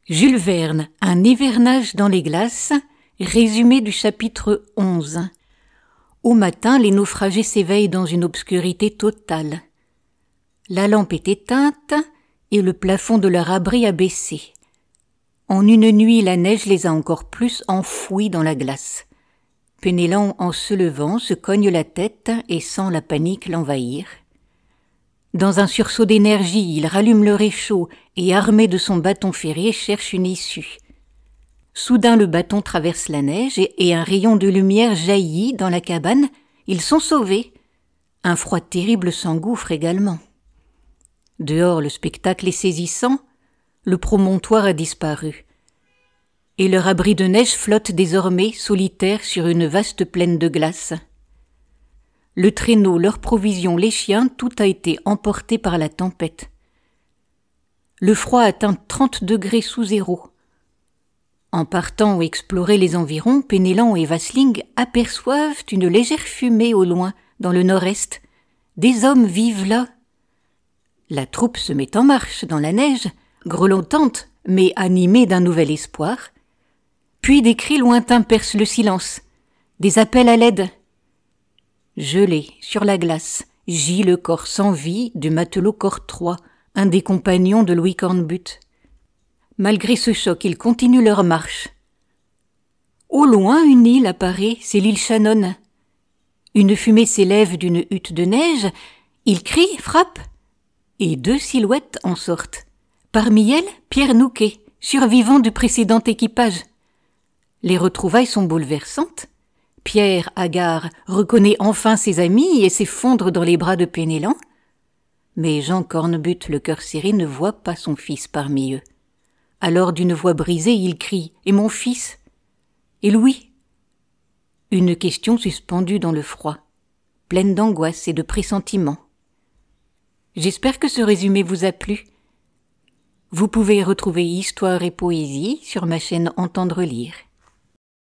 Jules Verne, un hivernage dans les glaces, résumé du chapitre 11. Au matin, les naufragés s'éveillent dans une obscurité totale. La lampe est éteinte et le plafond de leur abri a baissé. En une nuit, la neige les a encore plus enfouis dans la glace. Penellan, en se levant, se cogne la tête et sent la panique l'envahir. Dans un sursaut d'énergie, il rallume le réchaud et, armé de son bâton ferré, cherche une issue. Soudain, le bâton traverse la neige et un rayon de lumière jaillit dans la cabane. Ils sont sauvés. Un froid terrible s'engouffre également. Dehors, le spectacle est saisissant. Le promontoire a disparu. Et leur abri de neige flotte désormais solitaire sur une vaste plaine de glace. Le traîneau, leurs provisions, les chiens, tout a été emporté par la tempête. Le froid atteint 30 degrés sous zéro. En partant explorer les environs, Penellan et Vasling aperçoivent une légère fumée au loin, dans le nord-est. Des hommes vivent là. La troupe se met en marche dans la neige, grelottante, mais animée d'un nouvel espoir. Puis des cris lointains percent le silence, des appels à l'aide. Gelé, sur la glace, gît le corps sans vie du matelot Cortrois, un des compagnons de Louis Cornbutte. Malgré ce choc, ils continuent leur marche. Au loin, une île apparaît, c'est l'île Shannon. Une fumée s'élève d'une hutte de neige, ils crient, frappent, et deux silhouettes en sortent. Parmi elles, Pierre Nouquet, survivant du précédent équipage. Les retrouvailles sont bouleversantes. Pierre, hagard, reconnaît enfin ses amis et s'effondre dans les bras de Penellan. Mais Jean Cornbutte, le cœur serré, ne voit pas son fils parmi eux. Alors d'une voix brisée, il crie « Et mon fils ?» Et Louis ? Une question suspendue dans le froid, pleine d'angoisse et de pressentiment. J'espère que ce résumé vous a plu. Vous pouvez retrouver Histoire et Poésie sur ma chaîne Entendre lire.